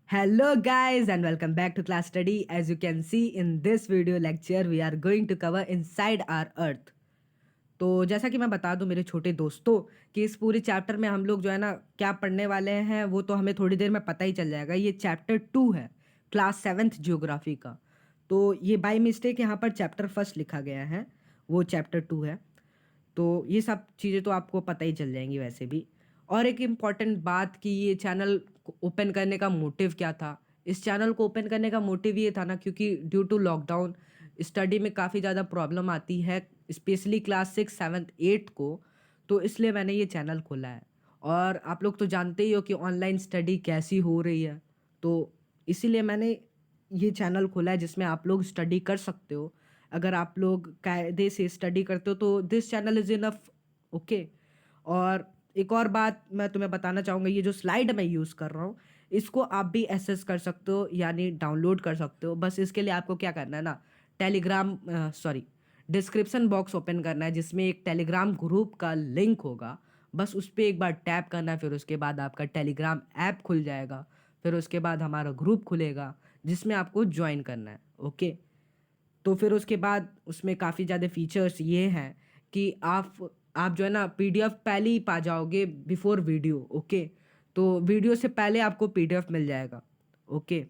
Hello guys and welcome back to class study. As you can see in this video lecture we are going to cover inside our earth. तो जैसा कि मैं बता दूं मेरे छोटे दोस्तों कि इस पूरे चैप्टर में हम लोग जो है ना क्या पढ़ने वाले हैं वो तो हमें थोड़ी देर में पता ही चल जाएगा। ये चैप्टर 2 है, क्लास 7th ज्योग्राफी का। तो ये बाय मिस्टेक यहाँ पर चैप्टर फर्स्ट लिखा गया है, वो चैप्टर 2 है। तो ये सब चीज़ें तो आपको पता ही चल जाएंगी वैसे भी। और एक इम्पॉर्टेंट बात कि ये चैनल ओपन करने का मोटिव क्या था। इस चैनल को ओपन करने का मोटिव ये था ना, क्योंकि ड्यू टू लॉकडाउन स्टडी में काफ़ी ज़्यादा प्रॉब्लम आती है, स्पेशली क्लास 6 7th 8th को। तो इसलिए मैंने ये चैनल खोला है। और आप लोग तो जानते ही हो कि ऑनलाइन स्टडी कैसी हो रही है, तो इसीलिए मैंने ये चैनल खोला है जिसमें आप लोग स्टडी कर सकते हो। अगर आप लोग कायदे से स्टडी करते हो तो this channel is enough. Okay. और एक और बात मैं तुम्हें बताना चाहूँगा, ये जो स्लाइड मैं यूज़ कर रहा हूँ इसको आप भी एक्सेस कर सकते हो, यानी डाउनलोड कर सकते हो। बस इसके लिए आपको क्या करना है ना, Telegram sorry description box open करना है जिसमें एक टेलीग्राम ग्रुप का लिंक होगा। बस उस पर एक बार टैप करना है, फिर उसके बाद आपका टेलीग्राम ऐप खुल जाएगा। फिर उसके बाद हमारा ग्रुप खुलेगा जिसमें आपको ज्वाइन करना है। ओके। तो फिर उसके बाद उसमें काफ़ी ज़्यादा फीचर्स ये हैं कि आप जो है ना पीडीएफ पहले ही पा जाओगे बिफोर वीडियो। ओके। तो वीडियो से पहले आपको पीडीएफ मिल जाएगा। ओके।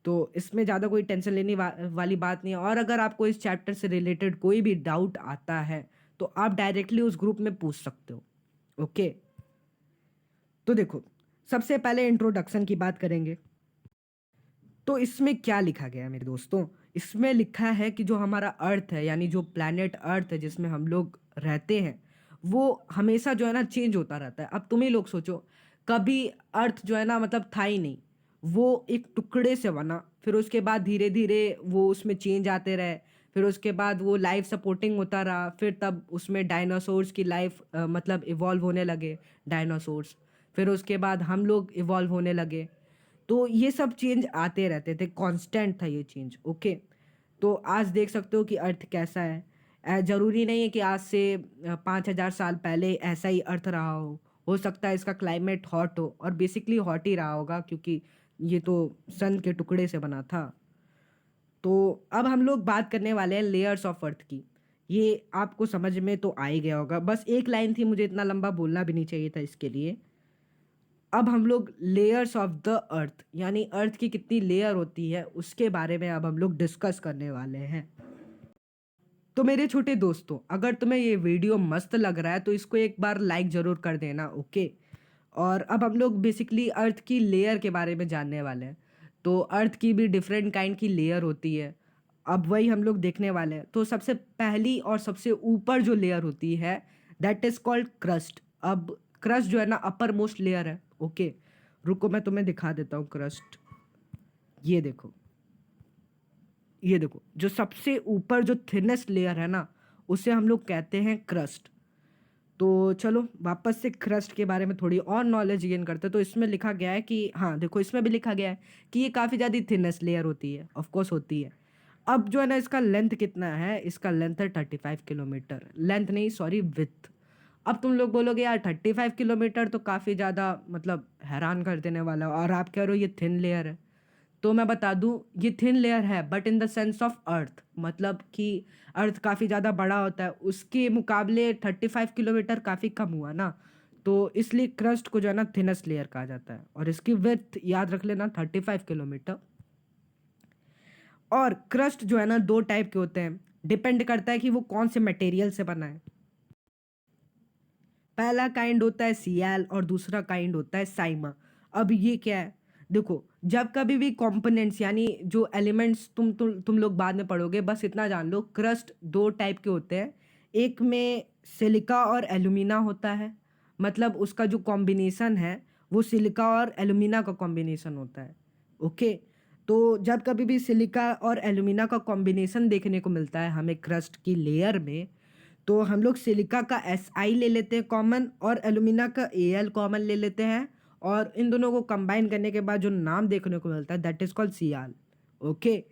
तो इसमें ज़्यादा कोई टेंशन लेने वाली बात नहीं है। और अगर आपको इस चैप्टर से रिलेटेड कोई भी डाउट आता है तो आप डायरेक्टली उस ग्रुप में पूछ सकते हो। ओके। तो देखो, सबसे पहले इंट्रोडक्शन की बात करेंगे। तो इसमें क्या लिखा गया है मेरे दोस्तों, इसमें लिखा है कि जो हमारा अर्थ है, यानी जो प्लैनेट अर्थ है जिसमें हम लोग रहते हैं, वो हमेशा जो है ना चेंज होता रहता है। अब तुम ही लोग सोचो, कभी अर्थ जो है ना मतलब था ही नहीं, वो एक टुकड़े से बना, फिर उसके बाद धीरे धीरे वो उसमें चेंज आते रहे, फिर उसके बाद वो लाइफ सपोर्टिंग होता रहा, फिर तब उसमें डायनासोर्स की लाइफ मतलब इवॉल्व होने लगे, डायनासोर्स। फिर उसके बाद हम लोग इवॉल्व होने लगे। तो ये सब चेंज आते रहते थे, कांस्टेंट था ये चेंज। ओके। तो आज देख सकते हो कि अर्थ कैसा है। ज़रूरी नहीं है कि आज से 5,000 साल पहले ऐसा ही अर्थ रहा हो सकता है इसका क्लाइमेट हॉट हो, और बेसिकली हॉट ही रहा होगा क्योंकि ये तो सन के टुकड़े से बना था। तो अब हम लोग बात करने वाले हैं लेयर्स ऑफ अर्थ की। ये आपको समझ में तो आ ही गया होगा, बस एक लाइन थी, मुझे इतना लंबा बोलना भी नहीं चाहिए था इसके लिए। अब हम लोग लेयर्स ऑफ द अर्थ, यानी अर्थ की कितनी लेयर होती है उसके बारे में अब हम लोग डिस्कस करने वाले हैं। तो मेरे छोटे दोस्तों, अगर तुम्हें ये वीडियो मस्त लग रहा है तो इसको एक बार लाइक ज़रूर कर देना। ओके। और अब हम लोग बेसिकली अर्थ की लेयर के बारे में जानने वाले हैं। तो अर्थ की भी डिफरेंट काइंड की लेयर होती है, अब वही हम लोग देखने वाले हैं। तो सबसे पहली और सबसे ऊपर जो लेयर होती है दैट इज़ कॉल्ड क्रस्ट। अब क्रस्ट जो है ना अपर मोस्ट लेयर है। ओके। रुको मैं तुम्हें दिखा देता हूँ क्रस्ट। ये देखो, ये देखो, जो सबसे ऊपर जो थिनेस्ट लेयर है ना उसे हम लोग कहते हैं क्रस्ट। तो चलो वापस से क्रस्ट के बारे में थोड़ी और नॉलेज गेन करते हैं। तो इसमें लिखा गया है कि हाँ देखो, इसमें भी लिखा गया है कि ये काफ़ी ज़्यादा थिनेस्ट लेयर होती है, ऑफ कोर्स होती है। अब जो है ना इसका लेंथ कितना है, इसका लेंथ है 35 किलोमीटर। लेंथ नहीं, सॉरी, विथ। अब तुम लोग बोलोगे यार 35 किलोमीटर तो काफ़ी ज़्यादा मतलब हैरान कर देने वाला है, और आप कह रहे हो ये थिन लेयर है। तो मैं बता दूं, ये थिन लेयर है but in the sense of earth, मतलब कि अर्थ काफ़ी ज़्यादा बड़ा होता है, उसके मुकाबले 35 किलोमीटर काफ़ी कम हुआ ना। तो इसलिए क्रस्ट को जो है ना थिनेस्ट लेयर कहा जाता है, और इसकी विड्थ याद रख लेना 35 किलोमीटर। और क्रस्ट जो है ना दो टाइप के होते हैं, डिपेंड करता है कि वो कौन से मटेरियल से बना है। पहला काइंड होता है सियाल और दूसरा काइंड होता है साइमा। अब ये क्या है, देखो, जब कभी भी कंपोनेंट्स यानी जो एलिमेंट्स तुम लोग बाद में पढ़ोगे, बस इतना जान लो, क्रस्ट दो टाइप के होते हैं। एक में सिलिका और एल्यूमिना होता है, मतलब उसका जो कॉम्बिनेशन है वो सिलिका और एल्यूमिना का कॉम्बिनेशन होता है। ओके। तो जब कभी भी सिलिका और एल्यूमिना का कॉम्बिनेशन देखने को मिलता है हमें क्रस्ट की लेयर में, तो हम लोग सिलिका का SI ले लेते हैं कॉमन, और एलुमिना का AL कॉमन ले लेते हैं। और इन दोनों को कंबाइन करने के बाद जो नाम देखने को मिलता है that is called sial. Okay.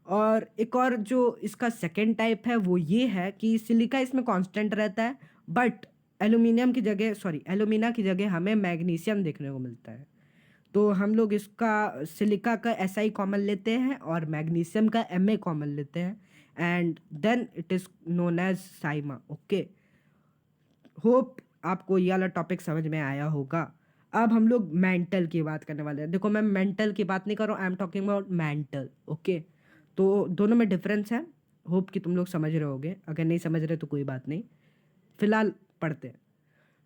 और एक और जो इसका सेकंड टाइप है वो ये है कि सिलिका इसमें कांस्टेंट रहता है, बट एल्यूमिना की जगह हमें मैग्नीशियम देखने को मिलता है। तो हम लोग इसका सिलिका का SI कॉमन लेते हैं और मैग्नीशियम का Ma कॉमन लेते हैं, and then it is known as sima. Okay, hope आपको ये वाला टॉपिक समझ में आया होगा। अब हम लोग मेंटल की बात करने वाले हैं। देखो, मैं मेंटल की बात नहीं कर रहा हूँ, I am talking about mental. Okay, तो दोनों में डिफरेंस है। होप कि तुम लोग समझ रहे होगे, अगर नहीं समझ रहे तो कोई बात नहीं, फिलहाल पढ़ते हैं।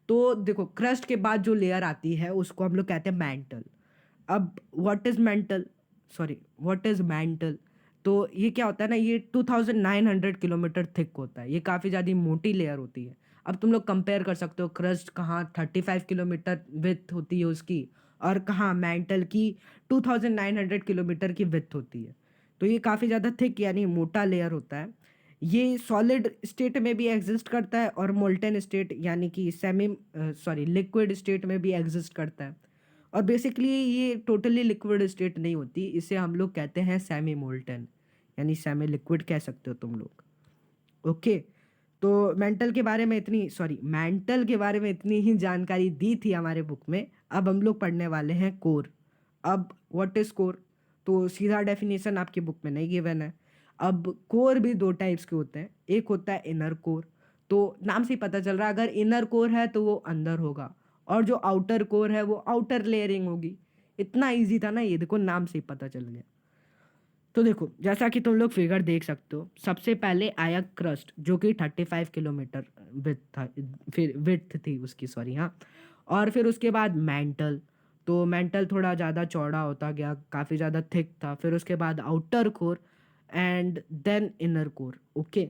तो देखो, क्रस्ट के बाद जो लेयर आती है उसको हम लोग कहते हैं मेंटल। अब व्हाट इज मेंटल? तो ये क्या होता है ना, ये 2900 किलोमीटर थिक होता है, ये काफ़ी ज़्यादा मोटी लेयर होती है। अब तुम लोग कंपेयर कर सकते हो, क्रस्ट कहाँ 35 किलोमीटर विथ होती है उसकी, और कहाँ मेंटल की 2900 किलोमीटर की विथ होती है। तो ये काफ़ी ज़्यादा थिक यानी मोटा लेयर होता है। ये सॉलिड स्टेट में भी एग्जिस्ट करता है और मोल्टेन स्टेट यानी कि लिक्विड स्टेट में भी एग्जिस्ट करता है। और बेसिकली ये टोटली लिक्विड स्टेट नहीं होती, इसे हम लोग कहते हैं सेमी मोल्टन, यानी सेमी लिक्विड कह सकते हो तुम लोग। ओके, तो मेंटल के बारे में इतनी ही जानकारी दी थी हमारे बुक में। अब हम लोग पढ़ने वाले हैं कोर। अब व्हाट इज कोर? तो सीधा डेफिनेशन आपकी बुक में नहीं गिवन है। अब कोर भी दो टाइप्स के होते हैं, एक होता है इनर कोर। तो नाम से ही पता चल रहा है, अगर इनर कोर है तो वो अंदर होगा, और जो आउटर कोर है वो आउटर लेयरिंग होगी। इतना इजी था ना ये, देखो नाम से ही पता चल गया। तो देखो, जैसा कि तुम लोग फिगर देख सकते हो, सबसे पहले आया क्रस्ट जो कि 35 किलोमीटर विथ था, फिर विथ थी उसकी, सॉरी हाँ। और फिर उसके बाद मेंटल, तो मेंटल थोड़ा ज़्यादा चौड़ा होता गया, काफ़ी ज़्यादा थिक था। फिर उसके बाद outer core and then inner core. Okay,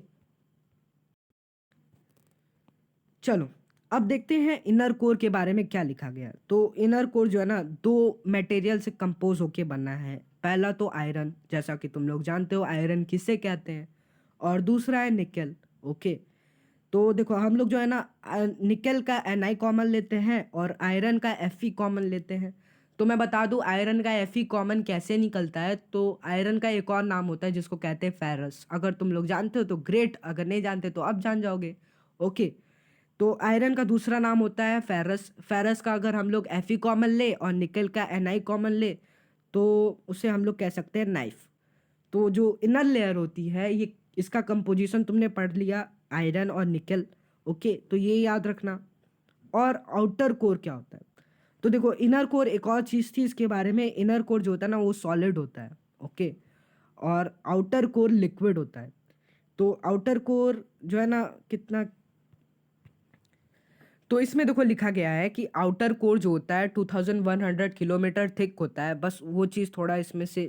चलो अब देखते हैं इनर कोर के बारे में क्या लिखा गया है। तो इनर कोर जो है ना, दो मटेरियल से कंपोज होके बना है। पहला तो आयरन, जैसा कि तुम लोग जानते हो आयरन किसे कहते हैं, और दूसरा है निकेल। ओके, तो देखो हम लोग जो है ना, निकेल का Na कॉमन लेते हैं और आयरन का Fe कॉमन लेते हैं। तो मैं बता दूं आयरन का Fe कॉमन कैसे निकलता है। तो आयरन का एक और नाम होता है जिसको कहते हैं फेरस। अगर तुम लोग जानते हो तो ग्रेट, अगर नहीं जानते तो अब जान जाओगे। ओके, तो आयरन का दूसरा नाम होता है फेरस। फेरस का अगर हम लोग Fe कॉमन ले और निकेल का Na कॉमन ले तो उसे हम लोग कह सकते हैं नाइफ। तो जो इनर लेयर होती है, ये इसका कंपोजिशन तुमने पढ़ लिया, आयरन और निकेल। ओके, तो ये याद रखना। और आउटर कोर क्या होता है? तो देखो, इनर कोर एक और चीज़ थी इसके बारे में। इनर कोर जो होता है ना वो सॉलिड होता है। ओके, और आउटर कोर लिक्विड होता है। तो आउटर कोर जो है ना, कितना, तो इसमें देखो लिखा गया है कि आउटर कोर जो होता है 2100 किलोमीटर थिक होता है। बस वो चीज़ थोड़ा इसमें से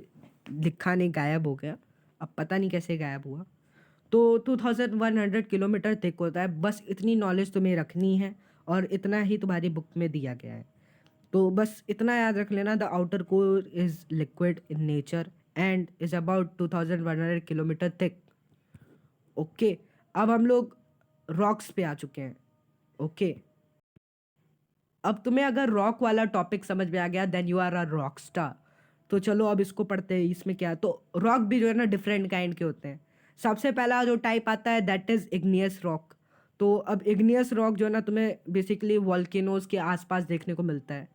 लिखा नहीं, गायब हो गया। अब पता नहीं कैसे गायब हुआ। तो 2100 किलोमीटर थिक होता है, बस इतनी नॉलेज तुम्हें रखनी है, और इतना ही तुम्हारी बुक में दिया गया है। तो बस इतना याद रख लेना, the outer core is liquid in nature and is about 2100 kilometre thick. Okay, अब हम लोग रॉक्स पे आ चुके हैं। ओके, अब तुम्हें अगर रॉक वाला टॉपिक समझ में आ गया then you are a rock star. तो चलो अब इसको पढ़ते हैं, इसमें क्या है। तो रॉक भी जो है ना डिफरेंट काइंड के होते हैं। सबसे पहला जो टाइप आता है दैट इज इग्नियस रॉक। तो अब इग्नियस रॉक जो है ना तुम्हें बेसिकली वॉल्केनोज के आसपास देखने को मिलता है।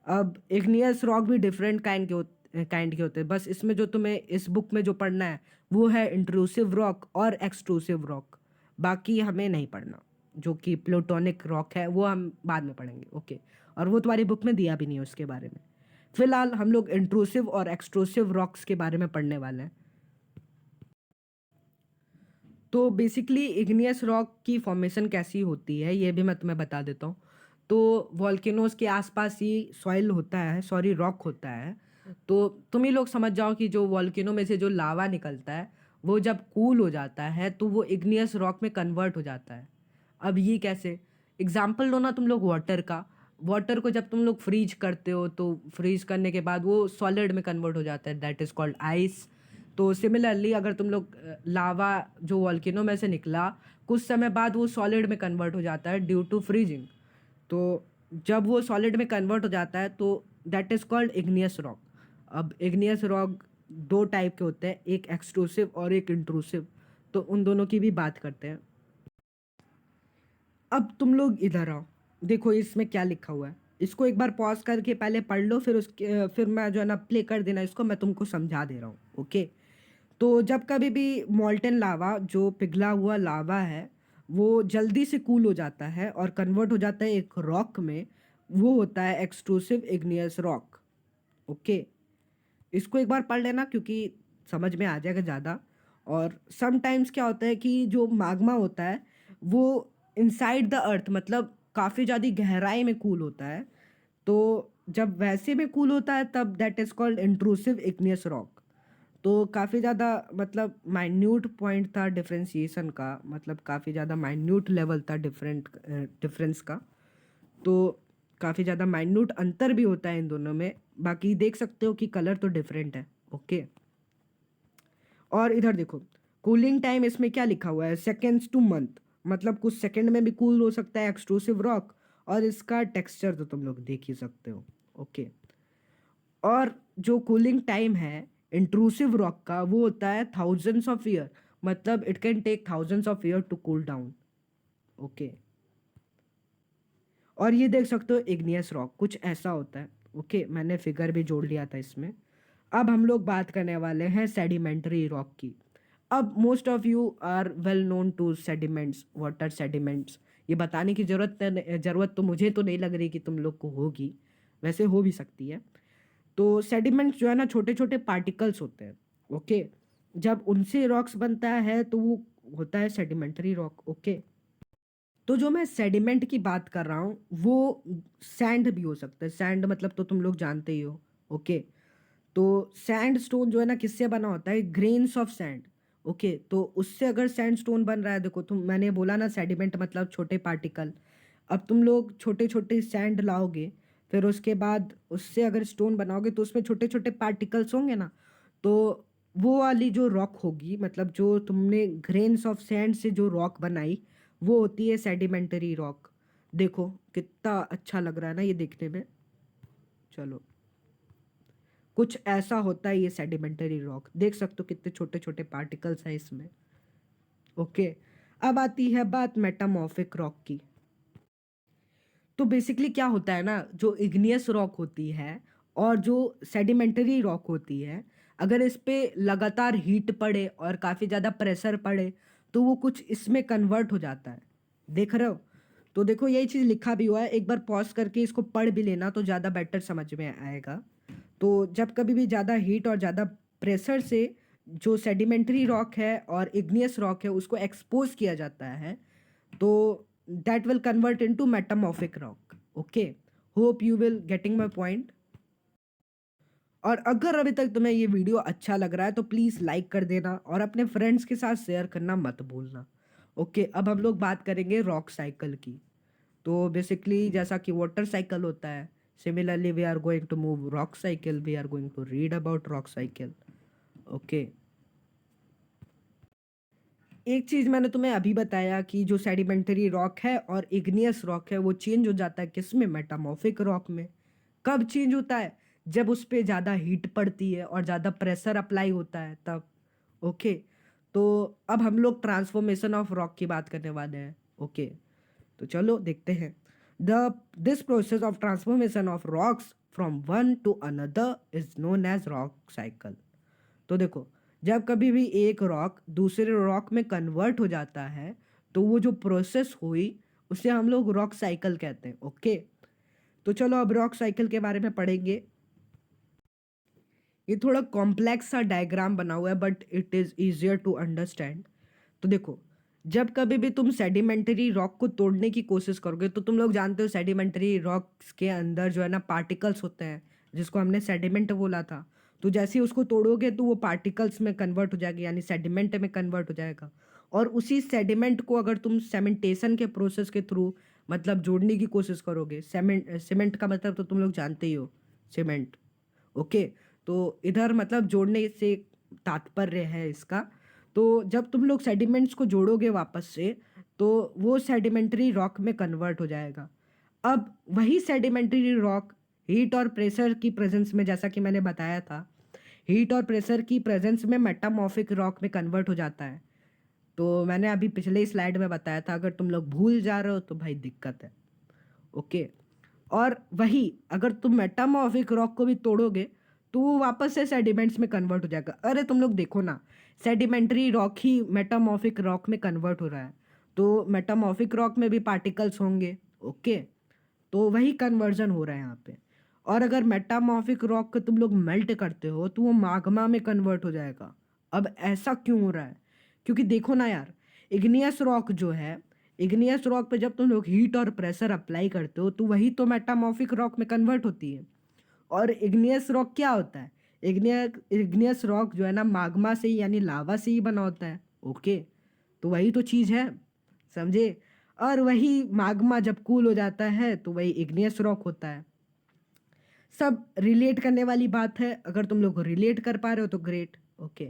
अब इग्नियस रॉक भी डिफरेंट काइंड के होते हैं। बस इसमें जो तुम्हें इस बुक में जो पढ़ना है वो है इंट्रूसिव रॉक और एक्सट्रूसिव रॉक। बाकी हमें नहीं पढ़ना। जो कि प्लूटोनिक रॉक है वो हम बाद में पढ़ेंगे। ओके, और वो तुम्हारी बुक में दिया भी नहीं है उसके बारे में। फिलहाल हम लोग इंट्रूसिव और एक्सट्रूसिव रॉक्स के बारे में पढ़ने वाले हैं। तो बेसिकली इग्नियस रॉक की फॉर्मेशन कैसी होती है ये भी मैं तुम्हें बता देता हूँ। तो वॉल्केनोज के आसपास ही सॉइल होता है, सॉरी रॉक होता है। तो तुम ही लोग समझ जाओ कि जो वॉल्केनो में से जो लावा निकलता है वो जब कूल हो जाता है तो वो इग्नियस रॉक में कन्वर्ट हो जाता है। अब ये कैसे? एग्जाम्पल लो ना तुम लोग वाटर का। वाटर को जब तुम लोग फ्रीज करते हो तो फ्रीज करने के बाद वो सॉलिड में कन्वर्ट हो जाता है, दैट इज़ कॉल्ड आइस। तो सिमिलरली अगर तुम लोग लावा जो वॉल्केनो में से निकला कुछ समय बाद वो सॉलिड में कन्वर्ट हो जाता है ड्यू टू फ्रीजिंग। तो जब वो सॉलिड में कन्वर्ट हो जाता है तो that is called igneous rock. अब इग्नियस रॉक दो टाइप के होते हैं, एक एक्सट्रूसिव और एक इंट्रूसिव। तो उन दोनों की भी बात करते हैं। अब तुम लोग इधर आओ, देखो इसमें क्या लिखा हुआ है। इसको एक बार पॉज करके पहले पढ़ लो, फिर उसके फिर मैं जो है ना प्ले कर देना इसको, मैं तुमको समझा दे रहा हूँ। ओके। तो जब कभी भी मॉल्टेन लावा, जो पिघला हुआ लावा है, वो जल्दी से कूल हो जाता है और कन्वर्ट हो जाता है एक रॉक में, वो होता है एक्सट्रूसिव इग्नियस रॉक। ओके। इसको एक बार पढ़ लेना क्योंकि समझ में आ जाएगा ज़्यादा। और समटाइम्स क्या होता है कि जो माग्मा होता है वो इनसाइड द अर्थ, मतलब काफ़ी ज़्यादा गहराई में कूल होता है। तो जब वैसे में कूल होता है तब that is called intrusive igneous rock. तो काफ़ी ज़्यादा मतलब माइन्यूट पॉइंट था डिफरेंशिएशन का, मतलब काफ़ी ज़्यादा माइन्यूट लेवल था डिफरेंस का। तो काफ़ी ज़्यादा माइन्यूट अंतर भी होता है इन दोनों में। बाकी देख सकते हो कि कलर तो डिफरेंट है। ओके। और इधर देखो, कूलिंग टाइम इसमें क्या लिखा हुआ है, सेकेंड्स टू मंथ, मतलब कुछ सेकंड में भी कूल हो सकता है एक्सट्रूसिव रॉक। और इसका टेक्सचर तो तुम लोग देख ही सकते हो। ओके। और जो कूलिंग टाइम है इंट्रूसिव रॉक का, वो होता है थाउजेंड्स ऑफ ईयर, मतलब it can take thousands of year to cool down. Okay. और ये देख सकते हो इग्नियस रॉक कुछ ऐसा होता है। ओके, मैंने फिगर भी जोड़ लिया था इसमें। अब हम लोग बात करने वाले हैं सेडिमेंट्री रॉक की। अब most of you are well known to sediments, water sediments. ये बताने की ज़रूरत तो मुझे तो नहीं लग रही कि तुम लोग को होगी, वैसे हो भी सकती है। तो सेडिमेंट्स जो है ना छोटे छोटे पार्टिकल्स होते हैं। ओके। जब उनसे रॉक्स बनता है तो वो होता है सेडिमेंट्री रॉक। ओके। तो जो मैं सेडिमेंट की बात कर रहा हूँ वो सैंड भी हो सकता है। सैंड मतलब तो तुम लोग जानते ही हो। ओके। तो सैंड स्टोन जो है ना किससे बना होता है, ग्रेन्स ऑफ सैंड। ओके। तो उससे अगर सैंड स्टोन बन रहा है, देखो तुम, मैंने बोला ना सेडिमेंट मतलब छोटे पार्टिकल। अब तुम लोग छोटे छोटे सैंड लाओगे, फिर उसके बाद उससे अगर स्टोन बनाओगे तो उसमें छोटे छोटे पार्टिकल्स होंगे ना। तो वो वाली जो रॉक होगी, मतलब जो तुमने ग्रेन्स ऑफ सैंड से जो रॉक बनाई, वो होती है सेडिमेंटरी रॉक। देखो कितना अच्छा लग रहा है ना ये देखने में। चलो, कुछ ऐसा होता है ये सेडिमेंटरी रॉक, देख सकते हो कितने छोटे छोटे पार्टिकल्स हैं इसमें। ओके। अब आती है बात मेटामॉर्फिक रॉक की। तो बेसिकली क्या होता है ना, जो इग्नियस रॉक होती है और जो सेडिमेंटरी रॉक होती है, अगर इस पे लगातार हीट पड़े और काफ़ी ज़्यादा प्रेशर पड़े तो वो कुछ इसमें कन्वर्ट हो जाता है। देख रहे हो। तो देखो यही चीज़ लिखा भी हुआ है, एक बार पॉज करके इसको पढ़ भी लेना तो ज़्यादा बेटर समझ में आएगा। तो जब कभी भी ज़्यादा हीट और ज़्यादा प्रेशर से जो सेडिमेंट्री रॉक है और इग्नियस रॉक है उसको एक्सपोज किया जाता है, तो that will convert into metamorphic rock. Okay. Hope you will getting my point. और अगर अभी तक तुम्हें ये वीडियो अच्छा लग रहा है तो प्लीज़ लाइक कर देना और अपने फ्रेंड्स के साथ शेयर करना मत भूलना। ओके। अब हम लोग बात करेंगे रॉक साइकिल की। तो बेसिकली जैसा कि वाटर साइकिल होता है, similarly we are going to move rock cycle, we are going to read about rock cycle. Okay. एक चीज़ मैंने तुम्हें अभी बताया कि जो सेडिमेंटरी रॉक है और इग्नियस रॉक है वो चेंज हो जाता है किस में, मेटामॉर्फिक रॉक में। कब चेंज होता है, जब उस पर ज़्यादा हीट पड़ती है और ज़्यादा प्रेशर अप्लाई होता है तब। ओके। तो अब हम लोग ट्रांसफॉर्मेशन ऑफ रॉक की बात करने वाले हैं। ओके। तो चलो देखते हैं। The this process of transformation of rocks from one to another is known as rock cycle. तो देखो, जब कभी भी एक रॉक दूसरे रॉक में कन्वर्ट हो जाता है तो वो जो प्रोसेस हुई उसे हम लोग रॉक साइकिल कहते हैं। ओके। तो चलो अब रॉक साइकिल के बारे में पढ़ेंगे। ये थोड़ा कॉम्प्लेक्स सा डायग्राम बना हुआ है but it is easier to understand. तो देखो, जब कभी भी तुम सेडिमेंटरी रॉक को तोड़ने की कोशिश करोगे तो तुम लोग जानते हो सेडिमेंटरी रॉक्स के अंदर जो है ना पार्टिकल्स होते हैं, जिसको हमने सेडिमेंट बोला था। तो जैसे ही उसको तोड़ोगे तो वो पार्टिकल्स में कन्वर्ट हो जाएगी, यानी सेडिमेंट में कन्वर्ट हो जाएगा। और उसी सेडिमेंट को अगर तुम सेमेंटेशन के प्रोसेस के थ्रू मतलब जोड़ने की कोशिश करोगे, सीमेंट का मतलब तो तुम लोग जानते ही हो, सीमेंट। ओके। तो इधर मतलब जोड़ने से तात्पर्य है इसका। तो जब तुम लोग सेडिमेंट्स को जोड़ोगे वापस से तो वो सेडिमेंट्री रॉक में कन्वर्ट हो जाएगा। अब वही सेडिमेंट्री रॉक हीट और प्रेशर की प्रेजेंस में, जैसा कि मैंने बताया था, हीट और प्रेशर की प्रेजेंस में मेटामॉर्फिक रॉक में कन्वर्ट हो जाता है। तो मैंने अभी पिछले स्लाइड में बताया था, अगर तुम लोग भूल जा रहे हो तो भाई दिक्कत है। ओके। और वही अगर तुम मेटामॉर्फिक रॉक को भी तोड़ोगे तो वो वापस से सेडिमेंट्स में कन्वर्ट हो जाएगा। अरे तुम लोग देखो ना, सेडिमेंट्री रॉक ही मेटामॉर्फिक रॉक में कन्वर्ट हो रहा है, तो मेटामॉर्फिक रॉक में भी पार्टिकल्स होंगे। ओके, तो वही कन्वर्जन हो रहा है यहाँ पे। और अगर मेटामॉर्फिक रॉक को तुम लोग मेल्ट करते हो तो वो माग्मा में कन्वर्ट हो जाएगा। अब ऐसा क्यों हो रहा है? क्योंकि देखो ना यार, इग्नियस रॉक जो है, इग्नियस रॉक पे जब तुम लोग हीट और प्रेशर अप्लाई करते हो तो वही तो मेटामॉर्फिक रॉक में कन्वर्ट होती है। और इग्नियस रॉक क्या होता है? इग्नियस रॉक जो है ना, माग्मा से ही यानी लावा से ही बना होता है। ओके, तो वही तो चीज़ है, समझे? और वही माग्मा जब कूल हो जाता है तो वही इग्नियस रॉक होता है। सब रिलेट करने वाली बात है, अगर तुम लोग रिलेट कर पा रहे हो तो ग्रेट। ओके।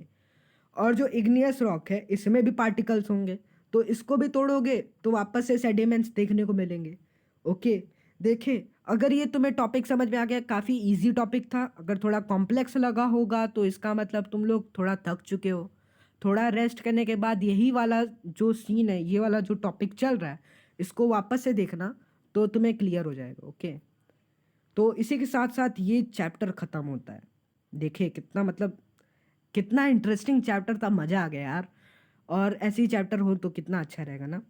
और जो इग्नियस रॉक है इसमें भी पार्टिकल्स होंगे, तो इसको भी तोड़ोगे तो वापस से सेडिमेंट्स देखने को मिलेंगे। ओके, देखे, अगर ये तुम्हें टॉपिक समझ में आ गया, काफ़ी इजी टॉपिक था। अगर थोड़ा कॉम्प्लेक्स लगा होगा तो इसका मतलब तुम लोग थोड़ा थक चुके हो। थोड़ा रेस्ट करने के बाद यही वाला जो सीन है, ये वाला जो टॉपिक चल रहा है, इसको वापस से देखना तो तुम्हें क्लियर हो जाएगा। ओके, तो इसी के साथ साथ ये चैप्टर ख़त्म होता है। देखिए कितना मतलब कितना इंटरेस्टिंग चैप्टर था, मज़ा आ गया यार। और ऐसे ही चैप्टर हो तो कितना अच्छा रहेगा ना।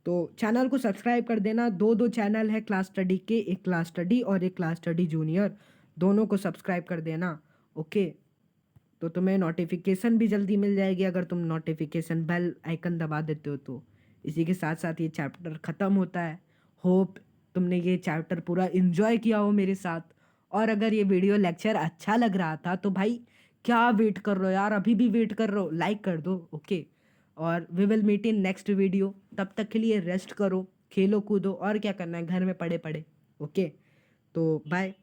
तो चैनल को सब्सक्राइब कर देना। दो दो चैनल है क्लास स्टडी के, एक क्लास स्टडी और एक क्लास स्टडी जूनियर, दोनों को सब्सक्राइब कर देना। ओके, तो तुम्हें नोटिफिकेशन भी जल्दी मिल जाएगी अगर तुम नोटिफिकेशन बेल आइकन दबा देते हो तो। इसी के साथ साथ ये चैप्टर ख़त्म होता है। होप तुमने ये चैप्टर पूरा इन्जॉय किया हो मेरे साथ। और अगर ये वीडियो लेक्चर अच्छा लग रहा था तो भाई क्या वेट कर रहे हो यार, अभी भी वेट कर रहे हो, लाइक कर दो। ओके, और we will meet in next video. तब तक के लिए रेस्ट करो, खेलो कूदो, और क्या करना है, घर में पड़े पड़े। ओके, तो बाय।